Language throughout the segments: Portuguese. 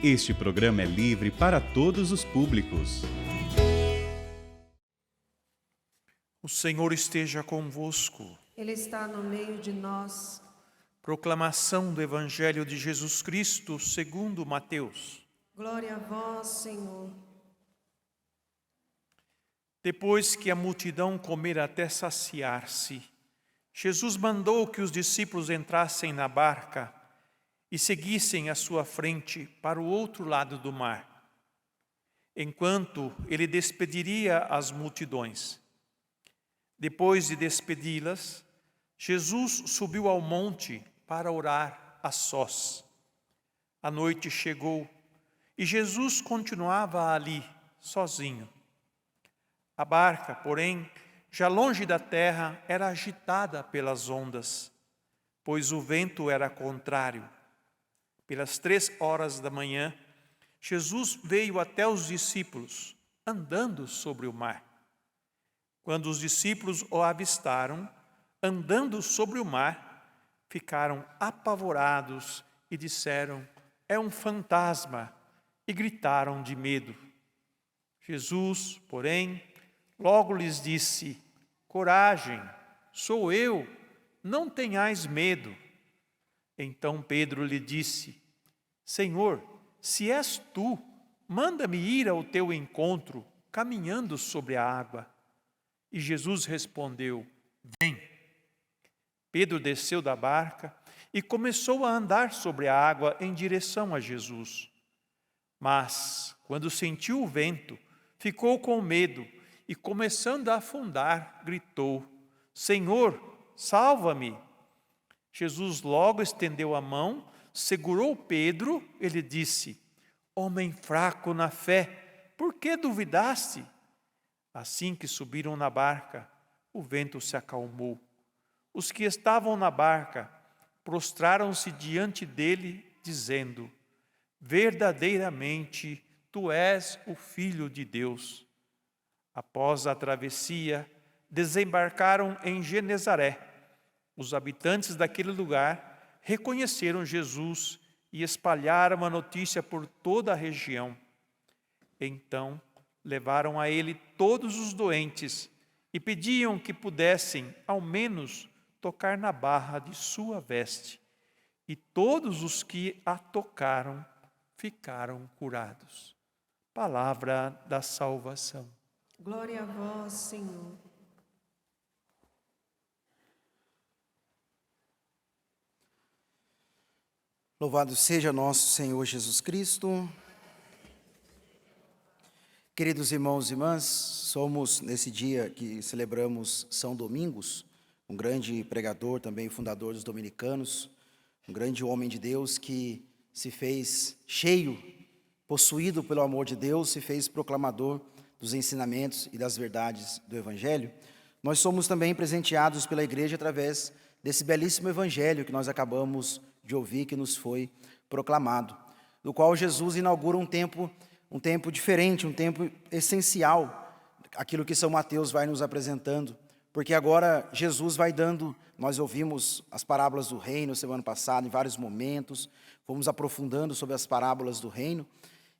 Este programa é livre para todos os públicos. O Senhor esteja convosco. Ele está no meio de nós. Proclamação do Evangelho de Jesus Cristo segundo Mateus. Glória a vós, Senhor. Depois que a multidão comera até saciar-se, Jesus mandou que os discípulos entrassem na barca e seguissem à sua frente para o outro lado do mar, enquanto ele despediria as multidões. Depois de despedi-las, Jesus subiu ao monte para orar a sós. A noite chegou e Jesus continuava ali, sozinho. A barca, porém, já longe da terra, era agitada pelas ondas, pois o vento era contrário. Pelas 3 horas da manhã, Jesus veio até os discípulos, andando sobre o mar. Quando os discípulos o avistaram, andando sobre o mar, ficaram apavorados e disseram: "É um fantasma", e gritaram de medo. Jesus, porém, logo lhes disse: "Coragem, sou eu, não tenhais medo." Então Pedro lhe disse: "Senhor, se és tu, manda-me ir ao teu encontro, caminhando sobre a água." E Jesus respondeu: "Vem." Pedro desceu da barca e começou a andar sobre a água em direção a Jesus. Mas, quando sentiu o vento, ficou com medo e, começando a afundar, gritou: "Senhor, salva-me!" Jesus logo estendeu a mão, segurou Pedro e lhe disse: "Homem fraco na fé, por que duvidaste?" Assim que subiram na barca, o vento se acalmou. Os que estavam na barca prostraram-se diante dele, dizendo: "Verdadeiramente, tu és o Filho de Deus." Após a travessia, desembarcaram em Genezaré. Os habitantes daquele lugar reconheceram Jesus e espalharam a notícia por toda a região. Então, levaram a ele todos os doentes e pediam que pudessem, ao menos, tocar na barra de sua veste. E todos os que a tocaram ficaram curados. Palavra da salvação. Glória a vós, Senhor. Louvado seja nosso Senhor Jesus Cristo. Queridos irmãos e irmãs, somos nesse dia que celebramos São Domingos, um grande pregador, também fundador dos dominicanos, um grande homem de Deus que se fez cheio, possuído pelo amor de Deus, se fez proclamador dos ensinamentos e das verdades do Evangelho. Nós somos também presenteados pela igreja através desse belíssimo Evangelho que nós acabamos de ouvir, que nos foi proclamado, do qual Jesus inaugura um tempo diferente, um tempo essencial, aquilo que São Mateus vai nos apresentando, porque agora Jesus vai dando, nós ouvimos as parábolas do reino semana passada, em vários momentos, fomos aprofundando sobre as parábolas do reino,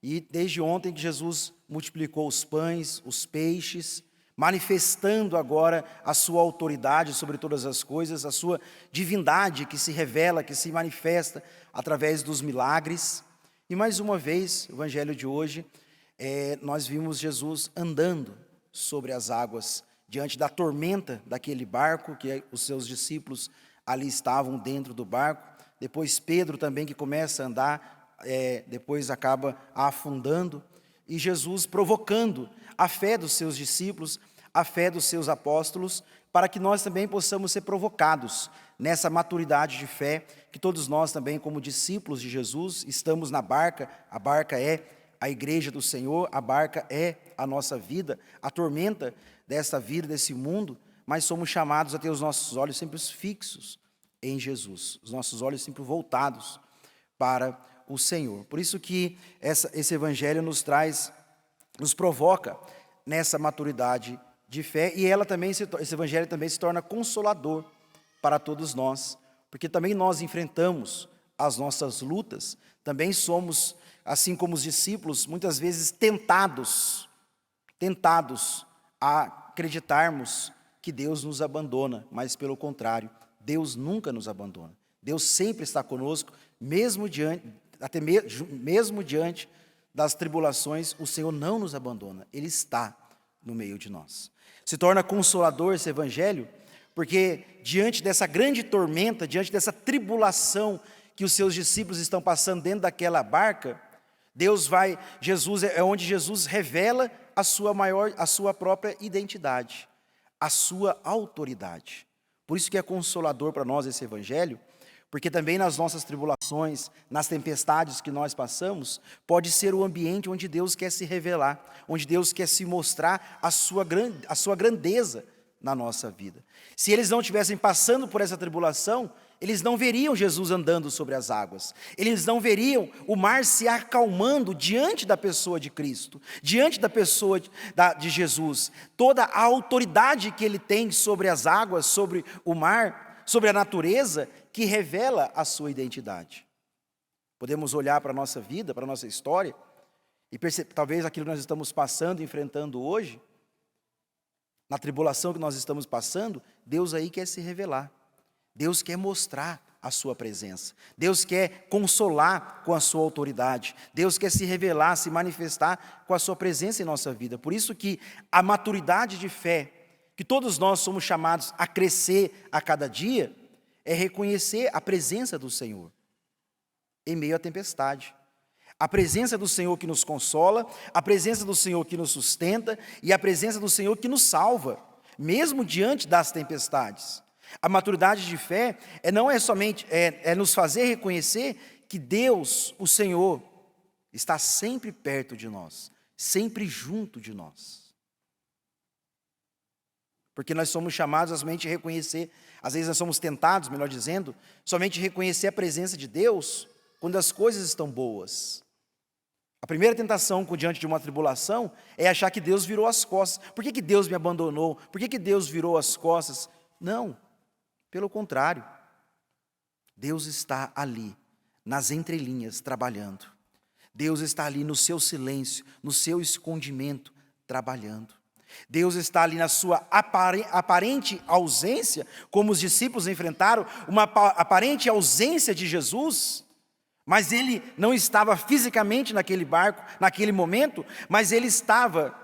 e desde ontem que Jesus multiplicou os pães, os peixes, manifestando agora a sua autoridade sobre todas as coisas, a sua divindade que se revela, que se manifesta através dos milagres. E mais uma vez, o Evangelho de hoje, nós vimos Jesus andando sobre as águas, diante da tormenta daquele barco, que os seus discípulos ali estavam dentro do barco. Depois Pedro também, que começa a andar, depois acaba afundando. E Jesus provocando a fé dos seus discípulos, a fé dos seus apóstolos, para que nós também possamos ser provocados nessa maturidade de fé, que todos nós também, como discípulos de Jesus, estamos na barca. A barca é a igreja do Senhor, a barca é a nossa vida, a tormenta dessa vida, desse mundo, mas somos chamados a ter os nossos olhos sempre fixos em Jesus, os nossos olhos sempre voltados para o Senhor. Por isso que esse Evangelho nos provoca nessa maturidade de fé, e esse Evangelho também se torna consolador para todos nós, porque também nós enfrentamos as nossas lutas, também somos, assim como os discípulos, muitas vezes tentados a acreditarmos que Deus nos abandona, mas pelo contrário, Deus nunca nos abandona. Deus sempre está conosco, mesmo diante das tribulações, o Senhor não nos abandona, Ele está no meio de nós. Se torna consolador esse evangelho, porque diante dessa grande tormenta, diante dessa tribulação que os seus discípulos estão passando dentro daquela barca, Jesus é onde Jesus revela a sua própria identidade, a sua autoridade. Por isso que é consolador para nós esse evangelho, porque também nas nossas tribulações, nas tempestades que nós passamos, pode ser o ambiente onde Deus quer se revelar, onde Deus quer se mostrar a sua grandeza na nossa vida. Se eles não estivessem passando por essa tribulação, eles não veriam Jesus andando sobre as águas, eles não veriam o mar se acalmando diante da pessoa de Cristo, diante da pessoa de Jesus, toda a autoridade que Ele tem sobre as águas, sobre o mar, sobre a natureza, que revela a sua identidade. Podemos olhar para a nossa vida, para a nossa história, e perceber, talvez aquilo que nós estamos passando, enfrentando hoje, na tribulação que nós estamos passando, Deus aí quer se revelar. Deus quer mostrar a sua presença. Deus quer consolar com a sua autoridade. Deus quer se revelar, se manifestar com a sua presença em nossa vida. Por isso que a maturidade de fé, que todos nós somos chamados a crescer a cada dia, é reconhecer a presença do Senhor em meio à tempestade. A presença do Senhor que nos consola, a presença do Senhor que nos sustenta e a presença do Senhor que nos salva, mesmo diante das tempestades. A maturidade de fé não é somente nos fazer reconhecer que Deus, o Senhor, está sempre perto de nós, sempre junto de nós. Porque nós somos chamados a somente reconhecer, às vezes nós somos tentados, melhor dizendo, somente reconhecer a presença de Deus quando as coisas estão boas. A primeira tentação diante de uma tribulação é achar que Deus virou as costas. Por que Deus me abandonou? Por que Deus virou as costas? Não, pelo contrário. Deus está ali, nas entrelinhas, trabalhando. Deus está ali no seu silêncio, no seu escondimento, trabalhando. Deus está ali na sua aparente ausência, como os discípulos enfrentaram, uma aparente ausência de Jesus, mas Ele não estava fisicamente naquele barco, naquele momento, mas Ele estava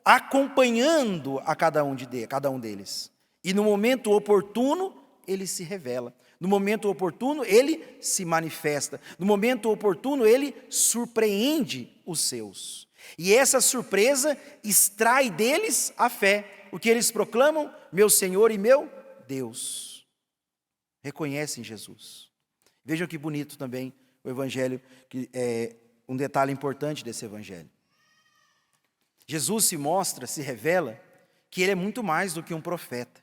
acompanhando a cada um deles. E no momento oportuno, Ele se revela. No momento oportuno, Ele se manifesta. No momento oportuno, Ele surpreende os seus. E essa surpresa extrai deles a fé. O que eles proclamam? Meu Senhor e meu Deus. Reconhecem Jesus. Vejam que bonito também o Evangelho, que é um detalhe importante desse Evangelho. Jesus se mostra, se revela, que Ele é muito mais do que um profeta.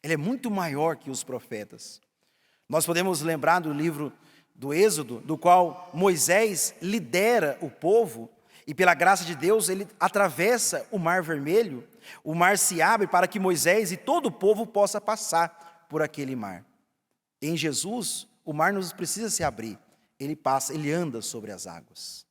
Ele é muito maior que os profetas. Nós podemos lembrar do livro do Êxodo, do qual Moisés lidera o povo, e pela graça de Deus ele atravessa o Mar Vermelho, o mar se abre para que Moisés e todo o povo possa passar por aquele mar. Em Jesus, o mar não precisa se abrir, ele passa, ele anda sobre as águas.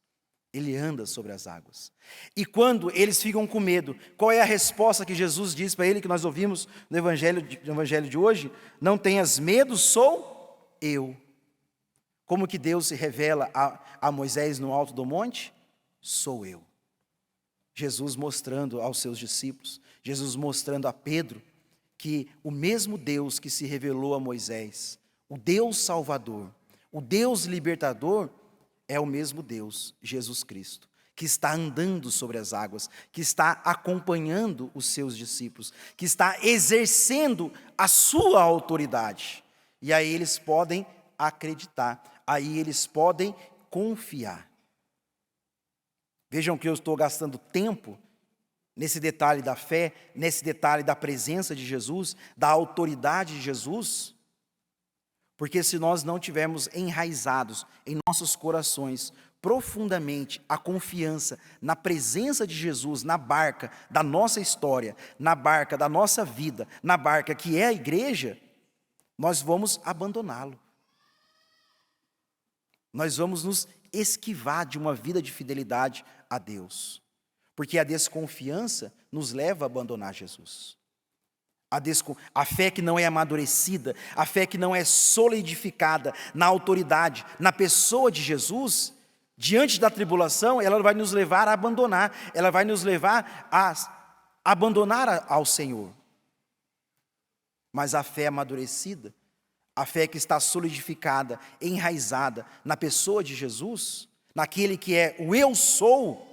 Ele anda sobre as águas. E quando eles ficam com medo, qual é a resposta que Jesus diz para ele, que nós ouvimos no evangelho de hoje? Não tenhas medo, sou eu. Como que Deus se revela a Moisés no alto do monte? Sou eu. Jesus mostrando aos seus discípulos, Jesus mostrando a Pedro, que o mesmo Deus que se revelou a Moisés, o Deus Salvador, o Deus Libertador, é o mesmo Deus, Jesus Cristo, que está andando sobre as águas, que está acompanhando os seus discípulos, que está exercendo a sua autoridade. E aí eles podem acreditar, aí eles podem confiar. Vejam que eu estou gastando tempo nesse detalhe da fé, nesse detalhe da presença de Jesus, da autoridade de Jesus, porque se nós não tivermos enraizados em nossos corações profundamente a confiança na presença de Jesus, na barca da nossa história, na barca da nossa vida, na barca que é a igreja, nós vamos abandoná-lo. Nós vamos nos esquivar de uma vida de fidelidade a Deus. Porque a desconfiança nos leva a abandonar Jesus. A fé que não é amadurecida, a fé que não é solidificada na autoridade, na pessoa de Jesus, diante da tribulação, ela vai nos levar a abandonar, ela vai nos levar a abandonar ao Senhor. Mas a fé amadurecida, a fé que está solidificada, enraizada na pessoa de Jesus, naquele que é o eu sou,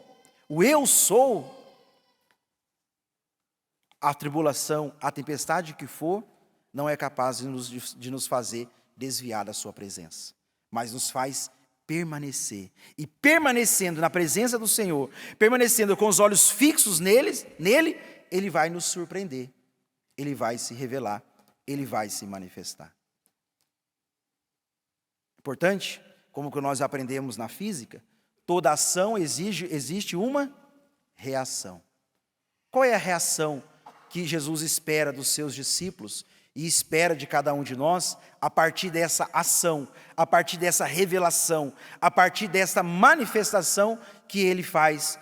a tribulação, a tempestade que for, não é capaz de nos fazer desviar da sua presença, mas nos faz permanecer. E permanecendo na presença do Senhor, permanecendo com os olhos fixos nele, Ele vai nos surpreender, Ele vai se revelar, Ele vai se manifestar. Importante, como que nós aprendemos na física, toda ação existe uma reação. Qual é a reação que Jesus espera dos seus discípulos e espera de cada um de nós a partir dessa ação, a partir dessa revelação, a partir dessa manifestação que Ele faz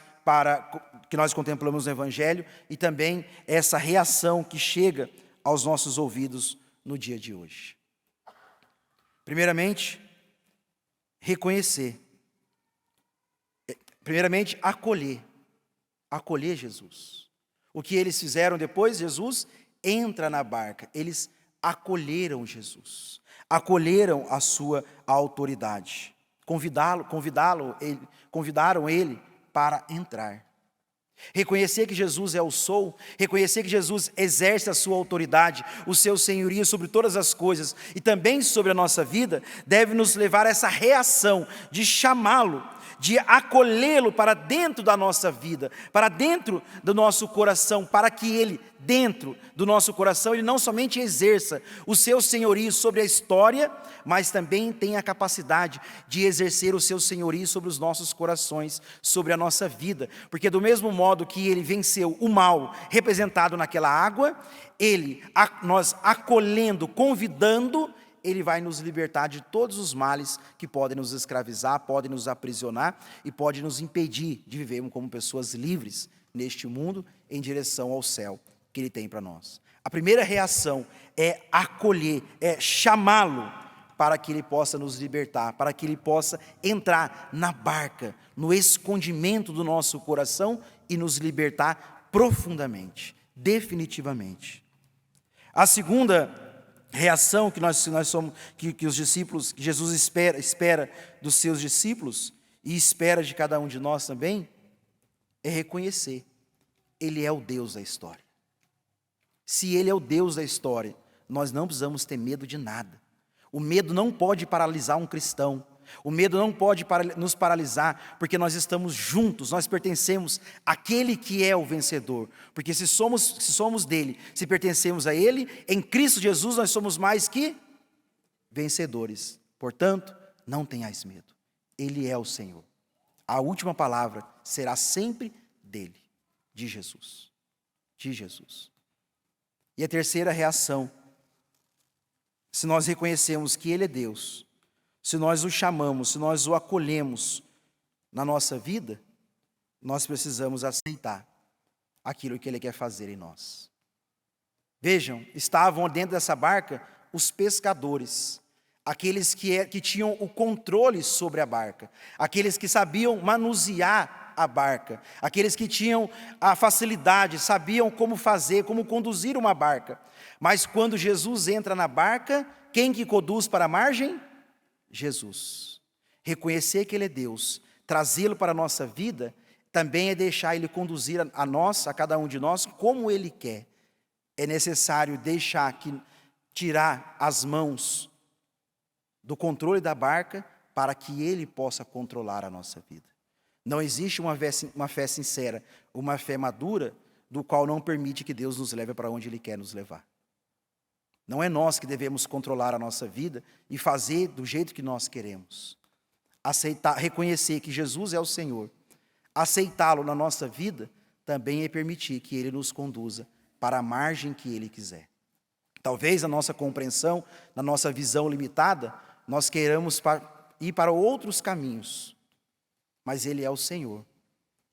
que nós contemplamos no Evangelho, e também essa reação que chega aos nossos ouvidos no dia de hoje? Primeiramente, reconhecer. Primeiramente, acolher Jesus. O que eles fizeram depois? Jesus entra na barca. Eles acolheram Jesus, acolheram a sua autoridade, convidaram ele para entrar. Reconhecer que Jesus é o sou, reconhecer que Jesus exerce a sua autoridade, o seu senhorio sobre todas as coisas e também sobre a nossa vida, deve nos levar a essa reação de chamá-lo, de acolhê-lo para dentro da nossa vida, para dentro do nosso coração, para que Ele, dentro do nosso coração, Ele não somente exerça o seu senhorio sobre a história, mas também tenha a capacidade de exercer o seu senhorio sobre os nossos corações, sobre a nossa vida. Porque do mesmo modo que Ele venceu o mal representado naquela água, nós acolhendo, convidando, Ele vai nos libertar de todos os males que podem nos escravizar, podem nos aprisionar e podem nos impedir de vivermos como pessoas livres neste mundo em direção ao céu que Ele tem para nós. A primeira reação é acolher, é chamá-lo para que Ele possa nos libertar, para que Ele possa entrar na barca, no escondimento do nosso coração e nos libertar profundamente, definitivamente. A segunda reação que que os discípulos, que Jesus espera dos seus discípulos e espera de cada um de nós também, é reconhecer: Ele é o Deus da história. Se Ele é o Deus da história, nós não precisamos ter medo de nada. O medo não pode paralisar um cristão. O medo não pode nos paralisar, porque nós estamos juntos, nós pertencemos àquele que é o vencedor. Porque se somos dele, se pertencemos a Ele, em Cristo Jesus nós somos mais que vencedores. Portanto, não tenhais medo. Ele é o Senhor. A última palavra será sempre dele, de Jesus. De Jesus. E a terceira reação, se nós reconhecemos que Ele é Deus, se nós o chamamos, se nós o acolhemos na nossa vida, nós precisamos aceitar aquilo que Ele quer fazer em nós. Vejam, estavam dentro dessa barca os pescadores, aqueles que tinham o controle sobre a barca, aqueles que sabiam manusear a barca, aqueles que tinham a facilidade, sabiam como fazer, como conduzir uma barca. Mas quando Jesus entra na barca, quem que conduz para a margem? Jesus. Reconhecer que Ele é Deus, trazê-lo para a nossa vida, também é deixar Ele conduzir a cada um de nós, como Ele quer. É necessário tirar as mãos do controle da barca, para que Ele possa controlar a nossa vida. Não existe uma fé sincera, uma fé madura, do qual não permite que Deus nos leve para onde Ele quer nos levar. Não é nós que devemos controlar a nossa vida e fazer do jeito que nós queremos. Aceitar, reconhecer que Jesus é o Senhor, aceitá-lo na nossa vida, também é permitir que Ele nos conduza para a margem que Ele quiser. Talvez a nossa compreensão, na nossa visão limitada, nós queiramos ir para outros caminhos. Mas Ele é o Senhor.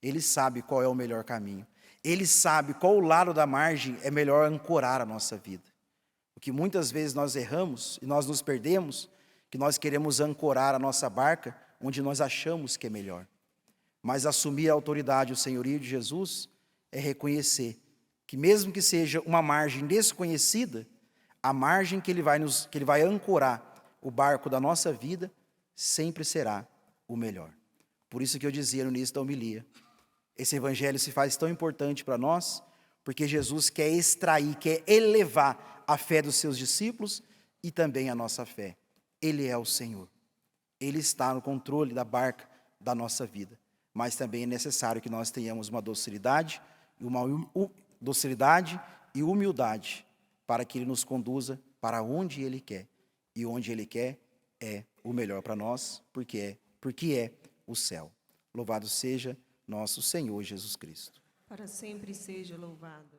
Ele sabe qual é o melhor caminho. Ele sabe qual lado da margem é melhor ancorar a nossa vida. Porque muitas vezes nós erramos e nós nos perdemos, que nós queremos ancorar a nossa barca onde nós achamos que é melhor. Mas assumir a autoridade e o senhorio de Jesus é reconhecer que mesmo que seja uma margem desconhecida, a margem que ele vai ancorar o barco da nossa vida sempre será o melhor. Por isso que eu dizia no início da homilia, esse evangelho se faz tão importante para nós, porque Jesus quer extrair, quer elevar a fé dos seus discípulos e também a nossa fé. Ele é o Senhor. Ele está no controle da barca da nossa vida. Mas também é necessário que nós tenhamos uma docilidade e humildade para que Ele nos conduza para onde Ele quer. E onde Ele quer é o melhor para nós, porque é o céu. Louvado seja nosso Senhor Jesus Cristo. Para sempre seja louvado.